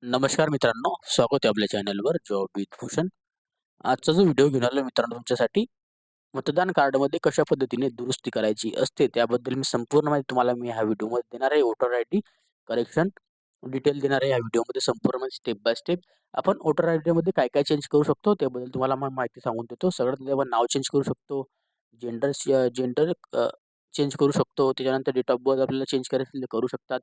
नमस्कार मित्रांनो, स्वागत आहे आपल्या चॅनलवर जॉब विथ भूषण. आजचा जो व्हिडिओ घेऊन आलो मित्रांनो तुमच्यासाठी, मतदान कार्डमध्ये कशा पद्धतीने दुरुस्ती करायची असते त्याबद्दल मी संपूर्ण माहिती तुम्हाला ह्या व्हिडिओमध्ये देणार आहे. वोटर आयडी करेक्शन डिटेल देणार आहे ह्या व्हिडिओमध्ये संपूर्ण माहिती स्टेप बाय स्टेप. आपण वोटर आयडीमध्ये काय-काय चेंज करू शकतो त्याबद्दल तुम्हाला माहिती सांगून देतो. सगळ्यात आधी आपण नाव चेंज करू शकतो. जेंडर जेंडर चेंज करू शकतो. त्याच्यानंतर डेट ऑफ बर्थ आपल्याला चेंज करायचं असेल तर करू शकतात.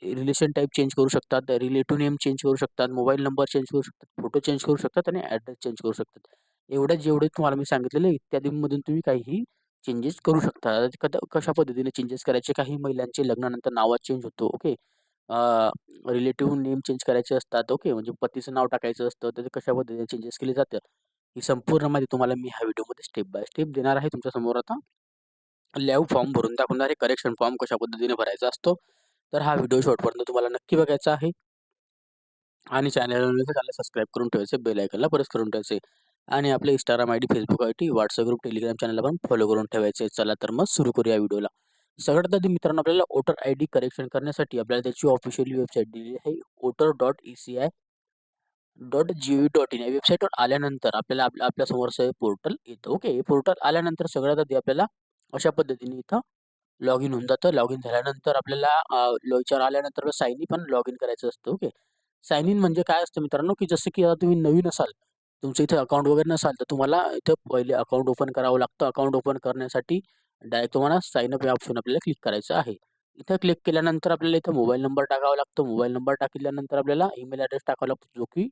रिलेशन टाइप चेंज करू शकतात, रिलेटिव्ह नेम चेंज करू शकतात, मोबाईल नंबर चेंज करू शकतात, फोटो चेंज करू शकतात आणि ॲड्रेस चेंज करू शकतात. जेवढे तुम्हाला मी सांगितलेले इत्यादींमधून तुम्ही काहीही चेंजेस करू शकता. कशा पद्धतीने चेंजेस करायचे? काही महिलांचे लग्नानंतर नावात चेंज होतो. ओके. रिलेटिव्ह नेम चेंज करायचे असतात. ओके. म्हणजे पतीचं नाव टाकायचं असतं. तर कशा पद्धतीने चेंजेस केले जातात, ही संपूर्ण माहिती तुम्हाला मी ह्या व्हिडिओमध्ये स्टेप बाय स्टेप देणार आहे तुमच्यासमोर आता. लाईव्ह फॉर्म भरून दाखवणार आहे. करेक्शन फॉर्म कशा पद्धतीने भरायचा असतो. तर हा व्हिडिओ शेवटपर्यंत तुम्हाला नक्की बघायचा आहे आणि चॅनलला सबस्क्राईब करून ठेवायचं, बेल आयकॉनला प्रेस करून ठेवायचे आणि आपले Instagram ID, Facebook ID, WhatsApp group, Telegram चॅनलला पण फॉलो करून ठेवायचे. चला तर मग सुरू करूया व्हिडिओला. सगळ्यात आधी मित्रांनो आपल्याला वोटर आयडी करेक्शन करण्यासाठी आपल्याला त्याची ऑफिशियल वेबसाईट दिलेली आहे voter.eci.gov.in. या वेबसाईटवर आल्यानंतर आपल्याला आपल्यासमोर असं पोर्टल येतं. ओके. हे पोर्टल आल्यानंतर सगळ्यात आधी आपल्याला अशा पद्धतीने इथं लॉग इन होऊन जातं. लॉग इन झाल्यानंतर आपल्याला विचार आल्यानंतर साइन इन पण लॉग इन करायचं असतं. ओके. साइन इन म्हणजे काय असतं मित्रांनो, की जसं की आता तुम्ही नवीन असाल, तुमचं इथे अकाउंट वगैरे नसाल, तर तुम्हाला इथं पहिले अकाउंट ओपन करावं लागतं. अकाउंट ओपन करण्यासाठी डायरेक्ट तुम्हाला साइन अप या ऑप्शन आपल्याला क्लिक करायचं आहे. इथं क्लिक केल्यानंतर आपल्याला इथं मोबाईल नंबर टाकावा लागतो. मोबाईल नंबर टाकल्यानंतर आपल्याला ईमेल ॲड्रेस टाकावा लागतो, जो की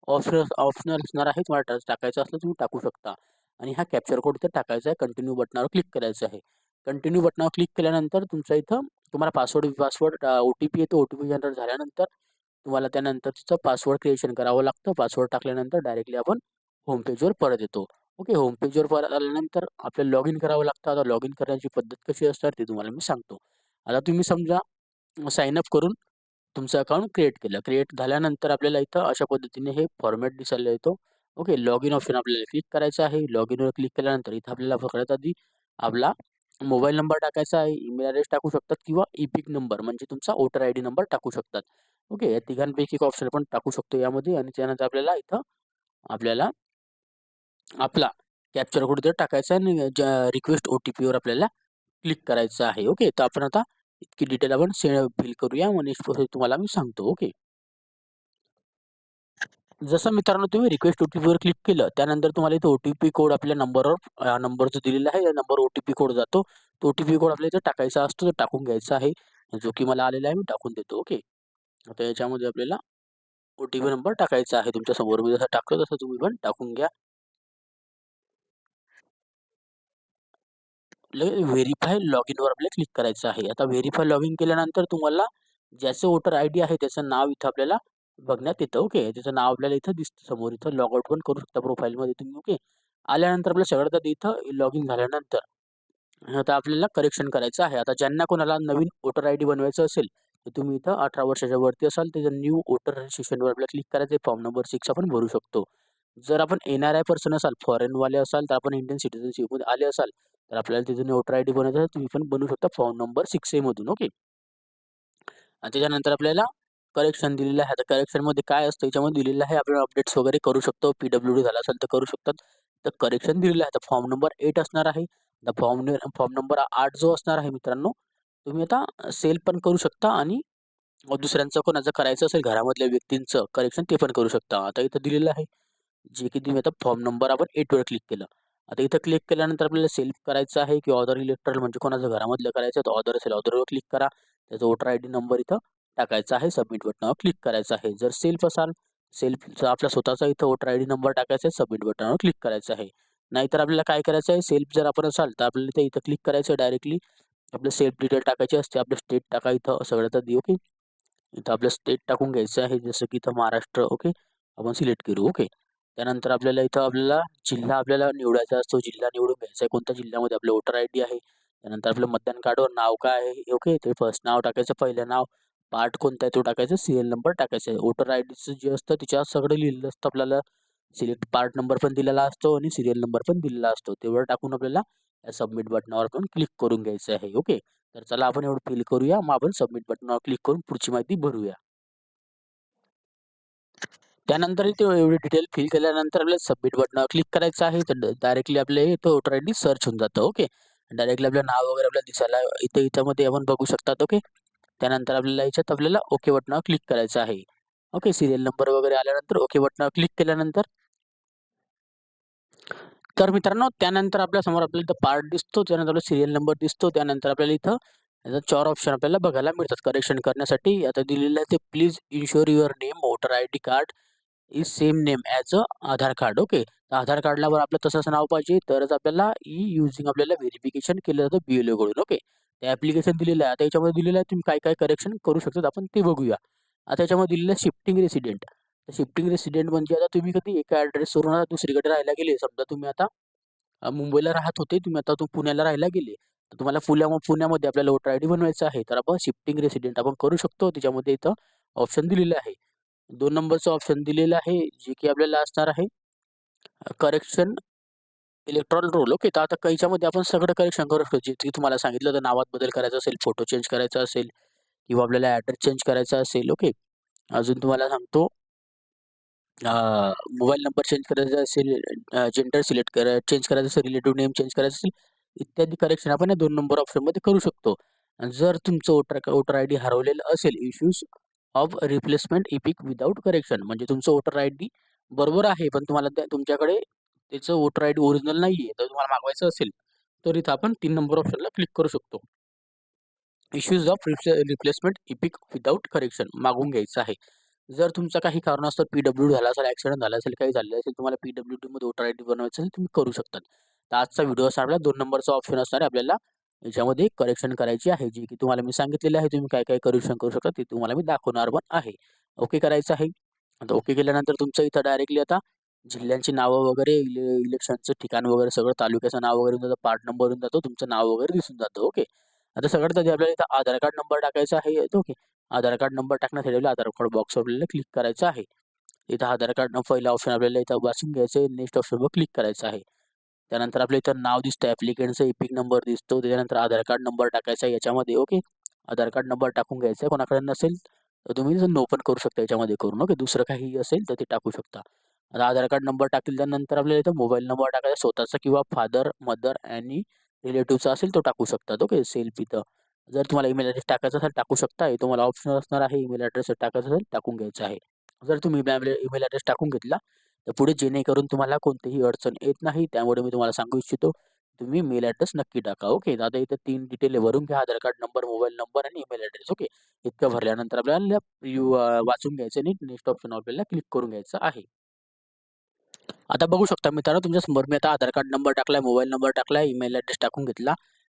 ऑप्शनल असणार आहे. तुम्हाला टाकायचं असलं तुम्ही टाकू शकता आणि हा कॅप्चर कोड इथे टाकायचा आहे. कंटिन्यू बटनावर क्लिक करायचं आहे. कंटिन्यू बटनावर क्लिक केल्यानंतर तुमचा इथं तुम्हाला पासवर्ड ओ-टी-पी येतो. ओ-टी-पी जनरेट झाल्यानंतर तुम्हाला त्यानंतर तिचं पासवर्ड क्रिएशन करावं लागतं. पासवर्ड टाकल्यानंतर डायरेक्टली आपण होम पेजवर परत येतो. ओके. होम पेजवर परत आल्यानंतर आपल्याला लॉग इन करावं लागतं. आता लॉग इन करण्याची पद्धत कशी असणार ते तुम्हाला मी सांगतो. आता तुम्ही समजा साइन अप करून तुमचं अकाउंट क्रिएट केलं. क्रिएट झाल्यानंतर आपल्याला इथं अशा पद्धतीने हे फॉर्मॅट दिसायला येतो. ओके. लॉग इन ऑप्शन आपल्याला क्लिक करायचं आहे. लॉग इनवर क्लिक केल्यानंतर इथं आपल्याला सगळ्यात आधी आपला मोबाईल नंबर टाकायचा आहे, ईमेल ॲड्रेस टाकू शकतात किंवा ई-पिक नंबर म्हणजे तुमचा वोटर आयडी नंबर टाकू शकतात. ओके. या तिघांपैकी एक ऑप्शन आपण टाकू शकतो यामध्ये आणि त्यानंतर आपल्याला इथं आपल्याला आपला कॅप्चर कोड इथं टाकायचा आहे आणि रिक्वेस्ट ओ-टी-पीवर आपल्याला क्लिक करायचं आहे. ओके. तर आपण आता इतकी डिटेल आपण फिल करूया आणि प्रोसेस तुम्हाला मी सांगतो. ओके. जसं मित्रांनो तुम्ही रिक्वेस्ट ओ-टी-पीवर क्लिक केलं, त्यानंतर तुम्हाला इथे ओ-टी-पी कोड आपल्या नंबरवर नंबर जो दिलेला आहे, या नंबरवर ओ-टी-पी कोड जातो. तो ओ-टी-पी कोड आपल्याला इथे टाकायचा असतो, तो टाकून घ्यायचा आहे. जो की मला आलेला आहे, मी टाकून देतो. ओके. आता याच्यामध्ये आपल्याला ओ-टी-पी नंबर टाकायचा आहे. तुमच्या समोर मी जसं टाकतो तसं तुम्ही पण टाकून घ्या. व्हेरिफाय लॉगिनवर आपल्याला क्लिक करायचं आहे. आता व्हेरिफाय लॉगिन केल्यानंतर तुम्हाला ज्याचं वोटर आयडी आहे त्याचं नाव इथं आपल्याला बघण्यात येतं. ओके. त्याचं नाव आपल्याला इथं दिसतं समोर. इथं लॉग आउट पण करू शकता प्रोफाईलमध्ये तुम्ही. ओके. आल्यानंतर आपल्याला सगळ्यात आधी इथं लॉगिन झाल्यानंतर आता आपल्याला करेक्शन करायचं आहे. आता ज्यांना कोणाला नवीन वोटर आयडी बनवायचं असेल, तर तुम्ही इथं 18 वर्षाच्या वरती असाल, तर न्यू वोटर रजिस्ट्रेशनवर आपल्याला क्लिक करायचं आहे. फॉर्म नंबर 6 आपण भरू शकतो. जर आपण एन-आर-आय पर्सन असाल, फॉरेनवाले असाल, तर आपण इंडियन सिटिझनशिपमध्ये आले असाल, तर आपल्याला तिथून वोटर आयडी बनवायचा आहे. तुम्ही पण बनवू शकता फॉर्म नंबर 6A मधून. ओके. आणि त्याच्यानंतर आपल्याला करेक्शन दिलेलं आहे. आता करेक्शनमध्ये काय असतं याच्यामध्ये दिलेलं आहे आपण अपडेट्स वगैरे करू शकतो. पी-डब्ल्यू-डी झाला असेल तर करू शकतात. तर करेक्शन दिलेलं आहे. आता फॉर्म नंबर 8 असणार आहे. आता फॉर्म नंबर 8 जो असणार आहे मित्रांनो, तुम्ही आता सेल पण करू शकता आणि दुसऱ्यांचं कोणाचं करायचं असेल घरामधल्या व्यक्तींचं करेक्शन ते पण करू शकता. आता इथं दिलेलं आहे. जे की तुम्ही आता फॉर्म नंबर आपण 8 वर क्लिक केलं. आता इथं क्लिक केल्यानंतर आपल्याला सेल्फ करायचं आहे किंवा ऑथर इलेक्ट्रल म्हणजे कोणाचं घरामधलं करायचं तर ऑथर असेल ऑथरवर क्लिक करा. त्याचा वोटर आयडी नंबर इथं टाकायचा आहे. सबमिट बटनावर क्लिक करायचं आहे. जर सेल्फ असाल, सेल्फचा आपला स्वतःचा इथं वोटर आयडी नंबर टाकायचा आहे. सबमिट बटनावर क्लिक करायचं आहे. नाहीतर आपल्याला काय करायचं आहे, सेल्फ जर आपण असाल तर आपल्याला इथं क्लिक करायचं आहे डायरेक्टली. आपलं सेल्फ डिटेल टाकायची असते. आपलं स्टेट टाका इथं सगळ्यात आधी. ओके. इथं आपलं स्टेट टाकून घ्यायचं आहे. जसं की इथं महाराष्ट्र. ओके. आपण सिलेक्ट करू. ओके. त्यानंतर आपल्याला जिल्हा आपल्याला निवडायचा असतो. जिल्हा निवडून घ्यायचा आहे. कोणत्या जिल्ह्यामध्ये आपलं वोटर आयडी आहे. त्यानंतर आपलं मतदान कार्डवर नाव काय आहे. ओके. ते फर्स्ट नाव टाकायचं, पहिलं नाव. पार्ट कोणता आहे तो टाकायचा. सीरियल नंबर टाकायचा आहे. वोटर आयडीचं जे असतं त्याच्यावर सगळं लिहिलेलं असतं आपल्याला. सिलेक्ट पार्ट नंबर पण दिलेला असतो आणि सीरियल नंबर पण दिलेला असतो. तेवढं टाकून आपल्याला सबमिट बटनावर पण क्लिक करून घ्यायचं आहे. ओके. तर चला आपण एवढं फिल करूया. मग आपण सबमिट बटनावर क्लिक करून पुढची माहिती भरूया. त्यानंतर इथे एवढी डिटेल फिल केल्यानंतर आपल्याला सबमिट बटनावर क्लिक करायचं आहे. तर डायरेक्टली आपल्या इथं वोटर आयडी सर्च होऊन जातं. ओके. डायरेक्टली आपलं नाव वगैरे आपल्याला दिसायला इथे याच्यामध्ये आपण बघू शकतात. ओके. त्यानंतर आपल्याला याच्यात आपल्याला ओके बटनावर क्लिक करायचं आहे. ओके. सीरियल नंबर वगैरे आल्यानंतर ओके बटनावर क्लिक केल्यानंतर तर मित्रांनो त्यानंतर आपल्यासमोर आपल्याला इथं पार्ट दिसतो, त्यानंतर आपल्याला सीरियल नंबर दिसतो, त्यानंतर आपल्याला इथं याच्यात 4 ऑप्शन आपल्याला बघायला मिळतात करेक्शन करण्यासाठी. आता दिलेलं आहे ते please ensure your name, voter ID card is same name as Aadhaar card. Okay. तर आधार कार्डला वर आपलं तसंच नाव पाहिजे तरच आपल्याला यूजिंग आपल्याला व्हेरिफिकेशन केलं जातं BLOकडून. ओके. ते ॲप्लिकेशन दिलेलं आहे. आता याच्यामध्ये दिलेलं आहे तुम्ही काय-काय करेक्शन करू शकतात आपण ते बघूया. आता याच्यामध्ये दिलेलं आहे शिफ्टिंग रेसिडेंट. शिफ्टिंग रेसिडेंट म्हणजे आता तुम्ही कधी एका ॲड्रेसवरून दुसरीकडे राहायला गेले. समजा तुम्ही आता मुंबईला राहत होते, तुम्ही आता पुण्याला राहायला गेले. तर तुम्हाला पुण्यामध्ये आपल्याला वोटर आयडी बनवायचं आहे. तर आपण शिफ्टिंग रेसिडेंट आपण करू शकतो. त्याच्यामध्ये इथं ऑप्शन दिलेलं आहे. 2 नंबरचं ऑप्शन दिलेलं आहे, जे की आपल्याला असणार आहे करेक्शन इलेक्ट्रॉनिक रोल. ओके. तर आता याच्यामध्ये आपण सगळं करेक्शन करू शकतो. जे की तुम्हाला सांगितलं तर नावात बदल करायचा असेल, फोटो चेंज करायचा असेल किंवा आपल्याला ॲड्रेस चेंज करायचा असेल. ओके. अजून तुम्हाला सांगतो मोबाईल नंबर चेंज करायचा असेल, जेंडर चेंज करायचं असेल, रिलेटिव्ह नेम चेंज करायचं असेल, इत्यादी करेक्शन आपण या 2 नंबर ऑप्शनमध्ये करू शकतो. आणि जर तुमचं वोटर आयडी हरवलेलं असेल, issues of replacement EPIC without correction म्हणजे तुमचं वोटर आयडी बरोबर आहे, पण तुम्हाला तुमच्याकडे त्याचं वोटर आयडी ओरिजिनल नाहीये, तर तुम्हाला मागवायचं असेल, तर इथं आपण 3 नंबर ऑप्शनला क्लिक करू शकतो. Issues of replacement EPIC without correction मागवून घ्यायचं आहे. जर तुमचा काही कारणास्तव पी-डब्ल्यू-डी झाला असेल, ॲक्सिडेंट झाला असेल, काही झालं असेल, तुम्हाला पी-डब्ल्यू-डीमध्ये वोटर आयडी बनवायचं असेल, तुम्ही करू शकता. तर आजचा व्हिडिओ असा आपला 2 नंबरचा ऑप्शन असणार आहे आपल्याला याच्यामध्ये करेक्शन करायची आहे, जी की तुम्हाला मी सांगितलेली आहे. तुम्ही काय-काय करेक्शन करू शकता ते तुम्हाला मी दाखवणार पण आहे. ओके करायचं आहे. आता ओके केल्यानंतर तुमचं इथं डायरेक्टली आता जिल्ह्यांची नावं वगैरे, इलेक्शनचं ठिकाण वगैरे सगळं तालुक्याचं नाव वगैरे येऊन जातं, पार्ट नंबर येऊन जातो, तुमचं नाव वगैरे दिसून जातं. ओके. आता सगळ्यात आधी आपल्याला इथं आधार कार्ड नंबर टाकायचा आहे. ओके. आधार कार्ड नंबर टाकण्यासाठी आपल्याला आधार कार्ड बॉक्स आपल्याला क्लिक करायचं आहे. इथं आधार कार्ड पहिला ऑप्शन आपल्याला इथं वाचून घ्यायचं आहे. नेक्स्ट ऑप्शनवर क्लिक करायचं आहे. त्यानंतर आपल्या इथं नाव दिसतं, ॲप्लिकंटचा इपिक नंबर दिसतो. त्याच्यानंतर आधार कार्ड नंबर टाकायचा आहे याच्यामध्ये. ओके. आधार कार्ड नंबर टाकून घ्यायचा आहे. कोणाकडे नसेल तर तुम्ही नो पण करू शकता याच्यामध्ये करून. ओके. दुसरं काही असेल तर ते टाकू शकता. आता आधार कार्ड नंबर टाकले त्यानंतर आपल्याला इथं मोबाईल नंबर टाकायचा स्वतःचा किंवा फादर, मदर आणि रिलेटिव्हचा असेल तो टाकू शकतात. ओके. सेल्फ इथं. जर तुम्हाला ईमेल ॲड्रेस टाकायचा असेल टाकू शकता. हे तुम्हाला ऑप्शनल असणार आहे. ईमेल ॲड्रेस टाकायचा असेल टाकून घ्यायचा आहे. जर तुम्ही ईमेल ॲड्रेस टाकून घेतला तर पुढे जेणेकरून तुम्हाला कोणतीही अडचण येत नाही. त्यामुळे मी तुम्हाला सांगू इच्छितो, तुम्ही मेल ॲड्रेस नक्की टाका. ओके. आता इथं 3 डिटेल भरून घ्या. आधार कार्ड नंबर, मोबाईल नंबर आणि ईमेल ॲड्रेस. ओके. इतकं भरल्यानंतर आपल्याला वाचून घ्यायचं आणि नेक्स्ट ऑप्शन आपल्याला क्लिक करून घ्यायचं आहे. आता बघू शकता मित्रांनो तुमच्यासमोर मी आता आधार कार्ड नंबर टाकलाय, मोबाईल नंबर टाकलाय, ईमेल ॲड्रेस टाकून घेतला.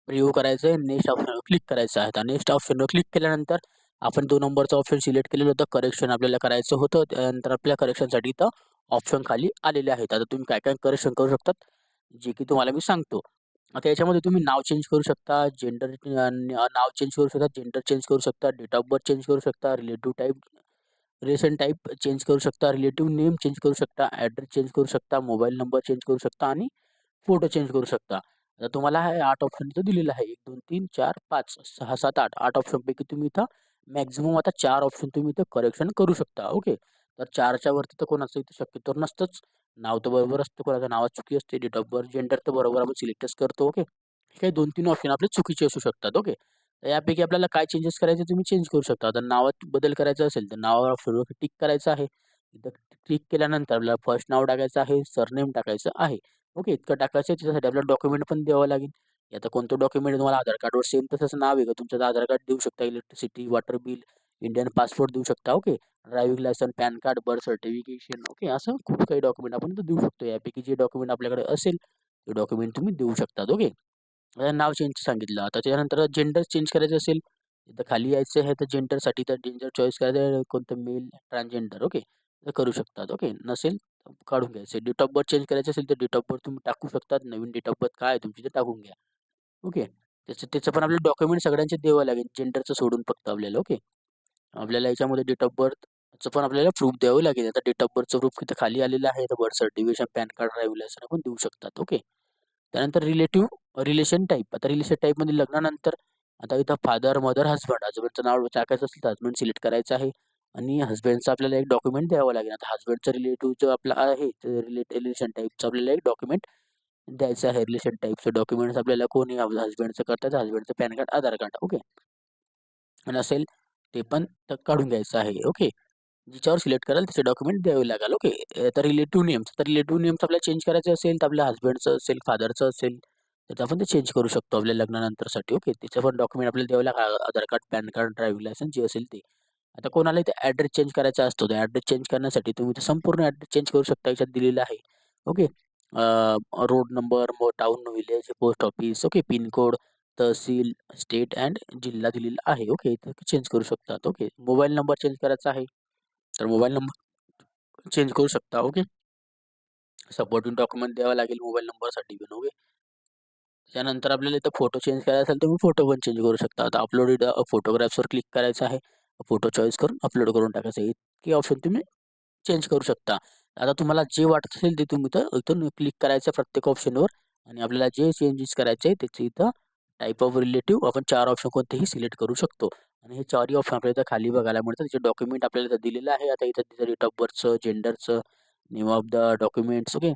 प्रिव्ह्यू करायचं आहे. नेक्स्ट ऑप्शनवर क्लिक करायचं आहे. आता नेक्स्ट ऑप्शनवर क्लिक केल्यानंतर आपण 2 नंबरचं ऑप्शन सिलेक्ट केलेलं होतं. करेक्शन आपल्याला करायचं होतं. त्यानंतर आपल्या करेक्शनसाठी इथं ऑप्शन खाली आलेले आहेत. आता तुम्ही काय-काय करेक्शन करू शकतात, जे की तुम्हाला मी सांगतो. आता याच्यामध्ये तुम्ही नाव चेंज करू शकता, नाव चेंज करू शकता, जेंडर चेंज करू शकता, डेट ऑफ बर्थ चेंज करू शकता, रिलेशन टाइप चेंज करू शकता, रिलेटिव्ह नेम चेंज करू शकता, ॲड्रेस चेंज करू शकता, मोबाईल नंबर चेंज करू शकता आणि फोटो चेंज करू शकता. आता तुम्हाला हे 8 ऑप्शन इथं दिलेलं आहे. 1, 2, 3, 4, 5, 6, 7, 8. 8 ऑप्शनपैकी तुम्ही इथं मॅक्सिमम आता 4 ऑप्शन तुम्ही इथं करेक्शन करू शकता. ओके. तर 4च्या वरती तर कोणाचं इथं शक्यतो नसतंच. नाव तर बरोबर असतं, कोणाच्या नावात चुकी असते. डेट ऑफ बर्थ, जेंडर तर बरोबर आपण सिलेक्टच करतो. ओके. हे काही 2-3 ऑप्शन आपले चुकीचे असू शकतात. ओके. तर यापैकी आपल्याला काय चेंजेस करायचे तुम्ही चेंज करू शकता. आता नावात बदल करायचा असेल तर नावावर ऑप्शनवर टिक करायचं आहे. इथं क्लिक केल्यानंतर आपल्याला फर्स्ट नाव टाकायचं आहे, सरनेम टाकायचं आहे. ओके. इतकं टाकायचं आहे. त्याच्यासाठी आपल्याला डॉक्युमेंट पण द्यावं लागेल. आता कोणतं डॉक्युमेंट तुम्हाला आधार कार्डवर सेम तसंच नाव आहे का तुमचं आधार कार्ड देऊ शकता, electricity, water bill, Indian passport देऊ शकता. Okay. Driving licence, pan card, birth certification. Okay. असं खूप काही डॉक्युमेंट आपण इथं देऊ शकतो. यापैकी जे डॉक्युमेंट आपल्याकडे असेल, ते डॉक्युमेंट तुम्ही देऊ शकतात. ओके. नाव चेंज सांगितलं. आता त्याच्यानंतर जेंडर चेंज करायचं असेल, इथं खाली यायचं आहे तर जेंडरसाठी तर जेंडर चॉईस करायचं आहे कोणतं मेल, ट्रान्सजेंडर. ओके. तर करू शकतात. ओके. नसेल तर काढून घ्यायचं. डेट ऑफ बर्थ चेंज करायचं असेल तर डेट ऑफ बर्थ तुम्ही टाकू शकतात. नवीन डेट ऑफ बर्थ काय आहे तुमची ते टाकून घ्या. ओके. त्याचं त्याचं पण आपल्याला डॉक्युमेंट सगळ्यांचे द्यावं लागेल. जेंडरचं सोडून फक्त आपल्याला. ओके. आपल्याला याच्यामध्ये डेट ऑफ बर्थचं पण आपल्याला प्रूफ द्यावं लागेल. आता डेट ऑफ बर्थचं प्रूफ तिथं खाली आलेलं आहे. तर birth certification, pan card, driving licence आपण देऊ शकतात. ओके. त्यानंतर रिलेशन टाइप. आता रिलेशन टाइपमध्ये लग्नानंतर आता इथं फादर, मदर, हसबंड. हसबंडचं नाव टाकायचं असेल तर हसबंड सिलेक्ट करायचं आहे. आणि हसबँडचं आपल्याला एक डॉक्युमेंट द्यावं लागेल. आता हसबँडचं रिलेटिव्ह आपलं आहे, तर रिलेशन टाईपचं आपल्याला एक डॉक्युमेंट द्यायचं आहे. रिलेशन टाईपचं डॉक्युमेंट्स आपल्याला कोणी हसबँडचं करतात, हसबँडचं पॅन कार्ड, आधार कार्ड. ओके. नसेल ते पण काढून घ्यायचं आहे. ओके. जिच्यावर सिलेक्ट कराल त्याचे डॉक्युमेंट द्यावे लागेल. ओके. तर रिलेटिव्ह नेम्स आपल्याला चेंज करायचे असेल, तर आपल्या हसबँडचं असेल, फादरचं असेल, तर आपण ते चेंज करू शकतो आपल्या लग्नानंतरसाठी. ओके. त्याचं पण डॉक्युमेंट आपल्याला द्यावं लागेल. Aadhaar card, PAN card, driving licence जे असेल ते. आता कोणाला इथे ॲड्रेस चेंज करायचा असतो, तर ॲड्रेस चेंज करण्यासाठी तुम्ही ते संपूर्ण ॲड्रेस चेंज करू शकता. याच्यात दिलेलं आहे. Okay. Road number, town, village, post office, okay, pincode, tehsil, state and जिल्हा दिलेला आहे. ओके. इथं चेंज करू शकतात. ओके. मोबाईल नंबर चेंज करायचा आहे, तर मोबाईल नंबर चेंज करू शकता. ओके. सपोर्टिंग डॉक्युमेंट द्यावा लागेल मोबाईल नंबरसाठी पण. ओके. त्यानंतर आपल्याला इथं फोटो चेंज करायचा असेल, तुम्ही फोटो पण चेंज करू शकता. आता अपलोडेड फोटोग्राफ्सवर क्लिक करायचं आहे. फोटो चॉईस करून अपलोड करून टाकायचं आहे. इतके ऑप्शन तुम्ही चेंज करू शकता. आता तुम्हाला जे वाटत असेल ते तुम्ही इथून क्लिक करायचं प्रत्येक ऑप्शनवर आणि आपल्याला जे चेंजेस करायचे त्याचे इथं टाइप ऑफ रिलेटिव्ह आपण 4 ऑप्शन कोणतेही सिलेक्ट करू शकतो. आणि हे 4ही ऑप्शन आपल्याला इथं खाली बघायला मिळतात. त्याचे डॉक्युमेंट आपल्याला इथं दिलेलं आहे. आता इथं तिथं डेट ऑफ बर्थचं, जेंडरचं, name of the documents, okay,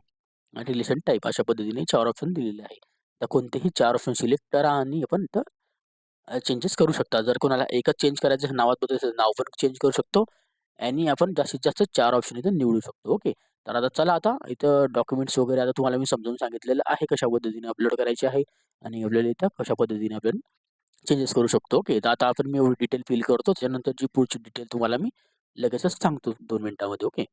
आणि रिलेशन टाइप अशा पद्धतीने 4 ऑप्शन दिलेले आहे. तर कोणतेही 4 ऑप्शन सिलेक्ट करा आणि आपण इथं चेंजेस करू शकता. जर कोणाला एकच चेंज करायचं असेल, नावात बदल असेल, नाव पण चेंज करू शकतो आणि आपण जास्तीत जास्त 4 ऑप्शन इथं निवडू शकतो. ओके. तर आता चला, आता इथं डॉक्युमेंट्स वगैरे आता तुम्हाला मी समजावून सांगितलेलं आहे कशा पद्धतीने अपलोड करायचे आहे आणि आपल्याला इथं कशा पद्धतीने आपण चेंजेस करू शकतो. ओके. तर आता आपण मी एवढी डिटेल फिल करतो. त्यानंतर जी पुढची डिटेल तुम्हाला मी लगेचच सांगतो 2 मिनिटांमध्ये. ओके.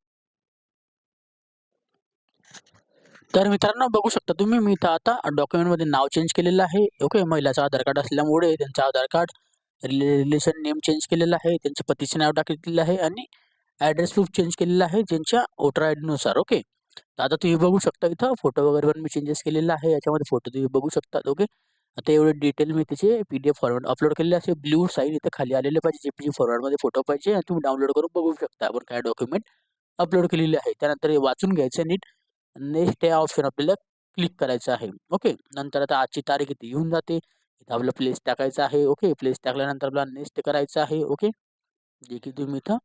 तर मित्रांनो बघू शकता तुम्ही, मी इथं आता डॉक्युमेंटमध्ये नाव चेंज केलेलं आहे. ओके. महिलाचं आधार कार्ड असल्यामुळे त्यांचं आधार कार्ड, रिलेशन नेम चेंज केलेलं आहे, त्यांच्या पतीचे नाव टाकलेलं आहे आणि ॲड्रेस प्रूफ चेंज केलेलं आहे त्यांच्या वोटर आयडीनुसार. ओके. तर आता तुम्ही बघू शकता इथं फोटो वगैरे पण मी चेंजेस केलेला आहे. याच्यामध्ये फोटो तुम्ही बघू शकता. ओके. आता एवढे डिटेल मी त्याचे PDF फॉर्मॅट अपलोड केलेले असे ब्लू साईन इथं खाली आलेले पाहिजे. JPG फॉर्मॅटमध्ये फोटो पाहिजे आणि तुम्ही डाउनलोड करून बघू शकता आपण काय डॉक्युमेंट अपलोड केलेले आहे. त्यानंतर हे वाचून घ्यायचं नीट. नेक्स्ट या ऑप्शन आपल्याला क्लिक करायचं आहे. ओके. नंतर आता आजची तारीख इथे येऊन जाते. इथं आपलं प्लेस टाकायचं आहे. ओके. प्लेस टाकल्यानंतर आपल्याला नेक्स्ट करायचं आहे. ओके. जे की तुम्ही इथं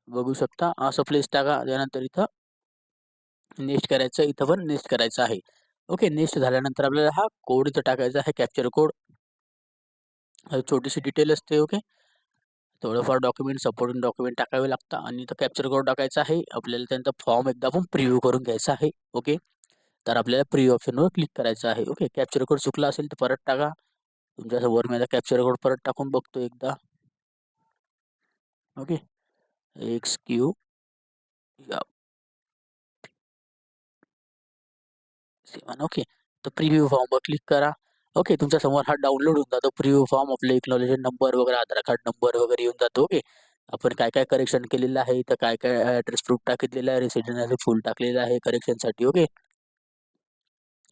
बघू शकता. असं प्लेस टाका. त्यानंतर इथं नेक्स्ट करायचं. इथं पण नेक्स्ट करायचं आहे. ओके. नेक्स्ट झाल्यानंतर आपल्याला हा कोड इथं टाकायचा आहे. Capture code. छोटीशी डिटेल असते. ओके. थोडंफार डॉक्युमेंट, सपोर्टिंग डॉक्युमेंट टाकावे लागतात आणि इथं कॅप्चर कोड टाकायचा आहे. आपल्याला त्यांचा फॉर्म एकदा आपण प्रिव्ह्यू करून घ्यायचा आहे. ओके. तर आपल्याला प्रिव्ह्यू ऑप्शनवर क्लिक करायचं आहे. ओके. कॅप्चर कोड चुकला असेल तर परत टाका. तुमच्यासमोर मी आता कॅप्चर कोड परत टाकून बघतो एकदा. ओके. XQ या 7. ओके. तर प्रिव्ह्यू फॉर्मवर क्लिक करा. ओके. तुमच्या समोर हा डाउनलोड होऊन जातो प्रिव्ह्यू फॉर्म. आपले एक्नॉलेजमेंट नंबर वगैरे, आधार कार्ड नंबर वगैरे येऊन जातो. ओके. आपण काय-काय करेक्शन केलेलं आहे, इथं काय-काय ॲड्रेस प्रूफ टाकितलेलं आहे, रेसिडेन्स फुल टाकलेलं आहे करेक्शनसाठी. ओके.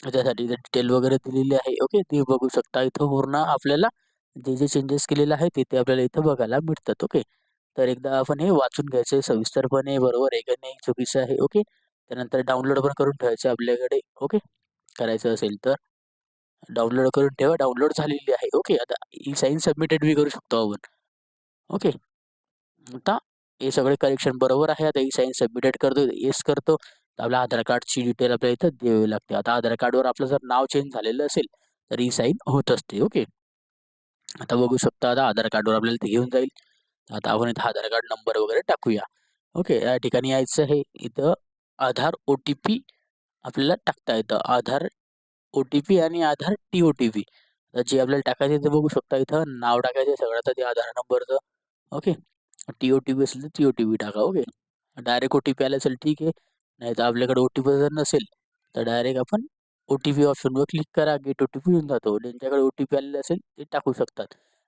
त्यासाठी इथे डिटेल वगैरे दिलेली आहे. ओके. ते बघू शकता. इथं पूर्ण आपल्याला जे चेंजेस केलेले आहे ते आपल्याला इथं बघायला मिळतात. ओके. तर एकदा आपण हे वाचून घ्यायचं सविस्तरपणे, बरोबर आहे का नाही, चुकीचं आहे. ओके. त्यानंतर डाउनलोड पण करून ठेवायचं आपल्याकडे. ओके. करायचं असेल तर डाउनलोड करून ठेवा. डाउनलोड झालेली आहे. ओके. आता ई-साइन सबमिटेड बी करू शकतो आपण. ओके. आता हे सगळे करेक्शन बरोबर आहे. आता ई-साइन सबमिटेड करतो. येस करतो. तर आपल्या आधार कार्डची डिटेल आपल्याला इथं द्यावी लागते. आता आधार कार्डवर आपलं जर नाव चेंज झालेलं असेल, तर ई-साइन होत असते. ओके. आता बघू शकता, आता आधार कार्डवर आपल्याला ते घेऊन जाईल. आता आपण इथं आधार कार्ड नंबर वगैरे टाकूया. ओके. या ठिकाणी यायचं आहे. इथं आधार ओ-टी-पी आपल्याला टाकता येतं. आधार ओ-टी-पी आणि आधार टी-ओ-टी-पी. तर जे आपल्याला टाकायचं ते बघू शकता. इथं नाव टाकायचं सगळ्यात आधी आधार नंबरचं. ओके. टी-ओ-टी-पी असेल तर टी-ओ-टी-पी टाका. ओके. डायरेक्ट ओ-टी-पी आला असेल ठीक आहे. नाहीतर आपल्याकडे ओ-टी-पी जर नसेल, तर डायरेक्ट आपण ओ-टी-पी ऑप्शनवर क्लिक करा. गेट ओ-टी-पी येऊन जातो. ज्यांच्याकडे ओ-टी-पी आलेला असेल ते टाकू शकतात.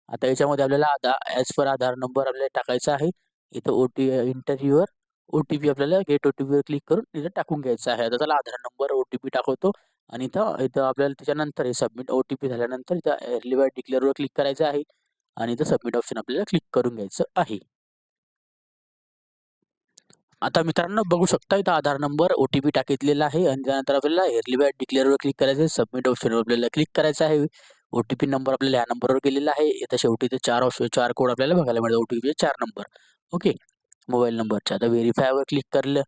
आता याच्यामध्ये आपल्याला ॲज पर आधार नंबर आपल्याला टाकायचा आहे. इथं एंटर युअर ओ-टी-पी आपल्याला गेट ओ-टी-पीवर क्लिक करून तिथं टाकून घ्यायचं आहे. आता त्याला आधार नंबर, ओ-टी-पी टाकवतो आणि इथं इथं आपल्याला त्याच्यानंतर हे सबमिट ओ-टी-पी झाल्यानंतर इथं अर्ली बाय डिक्लेअरवर क्लिक करायचं आहे आणि इथं सबमिट ऑप्शन आपल्याला क्लिक करून घ्यायचं आहे. आता मित्रांनो बघू शकता, इथं आधार नंबर, ओ-टी-पी टाकितलेला आहे आणि त्यानंतर आपल्याला अर्ली बाय डिक्लेअरवर क्लिक करायचं आहे. सबमिट ऑप्शनवर आपल्याला क्लिक करायचं आहे. ओ-टी-पी नंबर आपल्याला ह्या नंबरवर गेलेला आहे. इथं शेवटी ते 4 कोड आपल्याला बघायला मिळतात. ओ-टी-पीचे 4 नंबर. ओके. मोबाईल नंबरच्या. आता व्हेरिफायवर क्लिक करलं.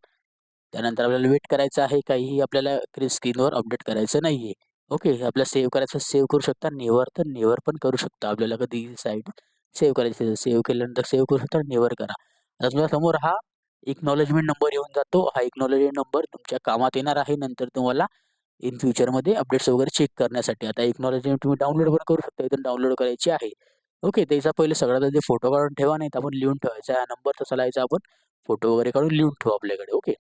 त्यानंतर आपल्याला वेट करायचं आहे. काहीही आपल्याला स्क्रीनवर अपडेट करायचं नाहीये. ओके. आपल्याला सेव्ह करायचं सेव्ह करू शकता. नेव्हर तर नेव्हर पण करू शकता. आपल्याला कधी साईट सेव्ह करायची असेल, सेव्ह केल्यानंतर सेव्ह करू शकता, नेव्हर करा. आता तुमच्या समोर हा एक्नॉलेजमेंट नंबर येऊन जातो. हा एक्नॉलेजमेंट नंबर तुमच्या कामात येणार आहे. नंतर तुम्हाला इन फ्युचरमध्ये अपडेट्स वगैरे चेक करण्यासाठी. आता एक्नॉलेजमेंट तुम्ही डाउनलोड पण करू शकता. इथून डाउनलोड करायची आहे. ओके. त्याचा पहिले सगळ्यात आधी फोटो काढून ठेवा, नाहीतर आपण लिहून ठेवायचा. हा नंबर तसा लिहायचा आपण फोटो वगैरे काढून लिहून ठेवू आपल्याकडे. ओके.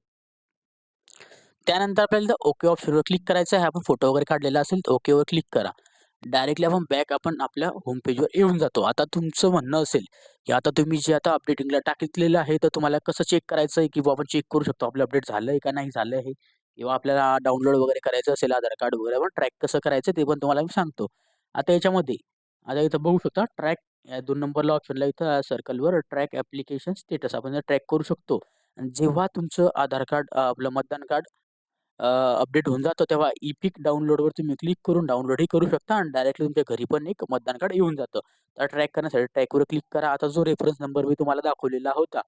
त्यानंतर आपल्याला ओके ऑप्शनवर क्लिक करायचं आहे. आपण फोटो वगैरे काढलेला असेल तर ओकेवर क्लिक करा. डायरेक्टली आपण आपल्या होम पेजवर येऊन जातो. आता तुमचं म्हणणं असेल, की आता तुम्ही जे आता अपडेटिंगला टाकितलेलं आहे, तर तुम्हाला कसं चेक करायचं आहे, किंवा आपण चेक करू शकतो आपलं अपडेट झालंय का नाही झालं आहे, किंवा आपल्याला डाउनलोड वगैरे करायचं असेल आधार कार्ड वगैरे, आपण ट्रॅक कसं करायचं ते पण तुम्हाला मी सांगतो. आता याच्यामध्ये आता इथं बघू शकता ट्रॅक या 2 नंबरला ऑप्शनला इथं सर्कलवर ट्रॅक ॲप्लिकेशन स्टेटस आपण ट्रॅक करू शकतो. आणि जेव्हा तुमचं आधार कार्ड आपलं मतदान कार्ड अपडेट होऊन जातो, तेव्हा ई-पिक डाउनलोडवर तुम्ही क्लिक करून डाउनलोडही करू शकता आणि डायरेक्टली तुमच्या घरी पण एक मतदान कार्ड येऊन जातं. तर ट्रॅक करण्यासाठी ट्रॅकवर क्लिक करा. आता जो रेफरन्स नंबर मी तुम्हाला दाखवलेला होता,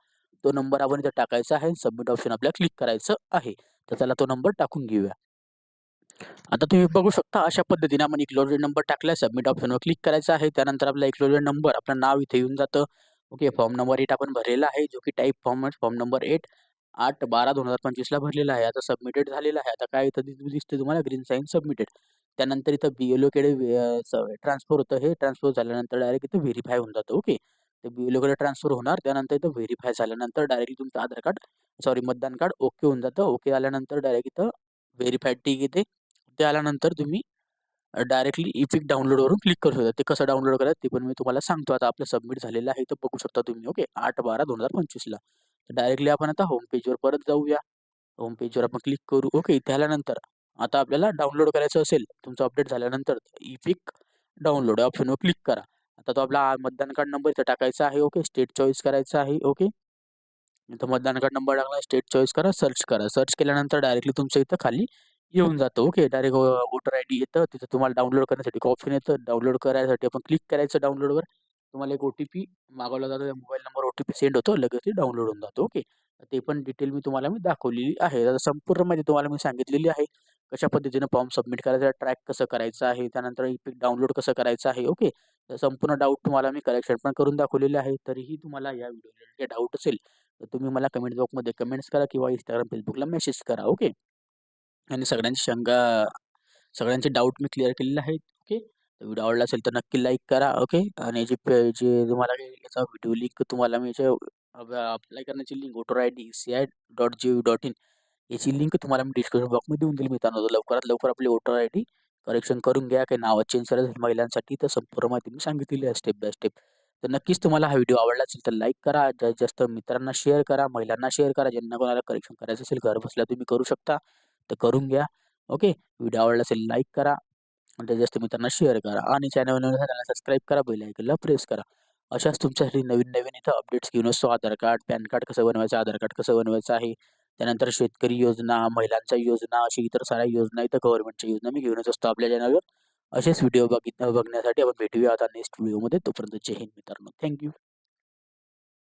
तो नंबर आपण इथे टाकायचा आहे. सबमिट ऑप्शन आपल्याला क्लिक करायचं आहे. तर चला तो नंबर टाकून घेऊया. आता तुम्ही बघू शकता अशा पद्धतीने आपण एक्नॉलेजमेंट नंबर टाकलाय. सबमिट ऑप्शनवर क्लिक करायचं आहे. त्यानंतर आपला एक्नॉलेजमेंट नंबर, आपलं नाव इथे येऊन जातं. ओके. फॉर्म नंबर 8 आपण भरलेला आहे, जो की टाइप फॉर्म आहे. फॉर्म नंबर 8/12/2025 ला भरलेला आहे. आता सबमिटेड झालेला आहे. आता काय इथं दिसते तुम्हाला ग्रीन साइन सबमिटेड. त्यानंतर इथं BLOकडे ट्रान्सफर होतं. हे ट्रान्सफर झाल्यानंतर डायरेक्ट इथं व्हेरिफाय होऊन जातं. ओके. तर BLOकडे ट्रान्सफर होणार. त्यानंतर इथं व्हेरिफाय झाल्यानंतर डायरेक्टली तुमचं आधार कार्ड मतदान कार्ड ओके होऊन जातं. ओके आल्यानंतर डायरेक्ट इथं व्हेरिफाईड टिक येते. ते आल्यानंतर तुम्ही डायरेक्टली ई-पिक डाउनलोडवरून क्लिक करू शकता. ते कसं डाउनलोड करायचं ते पण मी तुम्हाला सांगतो. आता आपलं सबमिट झालेलं आहे. इथं बघू शकता तुम्ही. ओके. 8/12/2025 ला. तर डायरेक्टली आपण आता होम पेजवर परत जाऊया. होम पेजवर आपण क्लिक करू. ओके. त्यानंतर आता आपल्याला डाउनलोड करायचं असेल, तुमचं अपडेट झाल्यानंतर ई-पिक डाउनलोड या ऑप्शनवर क्लिक करा. आता तो आपला मतदान कार्ड नंबर इथं टाकायचा आहे. ओके. स्टेट चॉईस करायचं आहे. ओके. इथं मतदान कार्ड नंबर टाकला, स्टेट चॉईस करा, सर्च करा. सर्च केल्यानंतर डायरेक्टली तुमचं इथं खाली येऊन जातं. ओके. डायरेक्ट वोटर आयडी येतं. तिथं तुम्हाला डाउनलोड करण्यासाठी एक ऑप्शन येतं. डाउनलोड करायसाठी आपण क्लिक करायचं डाउनलोडवर. तुम्हाला एक ओ-टी-पी मागवला जातो. त्या मोबाईल नंबर ओ-टी-पी सेंड होतो. लगेच ते डाउनलोड होऊन जातं. ओके. ते पण डिटेल मी तुम्हाला दाखवलेली आहे. आता संपूर्ण माहिती तुम्हाला मी सांगितलेली आहे. कशा पद्धतीनं फॉर्म सबमिट करायचा, ट्रॅक कसं करायचं आहे, त्यानंतर ई-पिक डाउनलोड कसं करायचं आहे. ओके. तर संपूर्ण डाऊट तुम्हाला मी करेक्शन पण करून दाखवलेले आहे. तरीही तुम्हाला या व्हिडिओ रिलेटेड डाऊट असेल, तर तुम्ही मला कमेंट बॉक्समध्ये कमेंट्स करा किंवा Instagram, Facebookला मेसेज करा. ओके. आणि सगळ्यांचे डाऊट मी क्लिअर केलेले आहेत. ओके. तर व्हिडिओ आवडला असेल तर नक्की लाईक करा. ओके. आणि जे तुम्हाला याचा व्हिडिओ लिंक तुम्हाला मी अप्लाय करण्याची लिंक वोटर आयडी ci.gov.in याची लिंक तुम्हाला मी डिस्क्रिप्शन बॉक्समध्ये देऊन दिली मित्रांनो. तर लवकरात लवकर आपली वोटर आयडी करेक्शन करून घ्या. काही नावं चेंज करायचं महिलांसाठी तर संपूर्ण माहिती मी सांगितलेली आहे स्टेप बाय स्टेप. तर नक्कीच तुम्हाला हा व्हिडिओ आवडला असेल तर लाईक करा. जास्तीत जास्त मित्रांना शेअर करा, महिलांना शेअर करा. ज्यांना कोणाला करेक्शन करायचं असेल घरबसल्या तुम्ही करू शकता. तर करून घ्या. ओके. व्हिडिओ आवडला असेल लाईक करा आणि जास्तीत जास्त मित्रांना शेअर करा आणि चॅनलला सबस्क्राईब करा, बेल आयकॉनला प्रेस करा. अशाच तुमच्यासाठी नवीन-नवीन इथं अपडेट्स घेऊन असतो. आधार कार्ड, पॅन कार्ड कसं बनवायचं, आधार कार्ड कसं बनवायचं आहे. त्यानंतर शेतकरी योजना, महिलांच्या योजना, अशी इतर साऱ्या योजना इथं गव्हर्नमेंटच्या योजना मी घेऊनच असतो आपल्या चॅनलवर. असेच व्हिडिओ बघण्यासाठी आपण भेटूया आता नेक्स्ट व्हिडिओमध्ये. तोपर्यंत जय हिंद मित्रांनो. थँक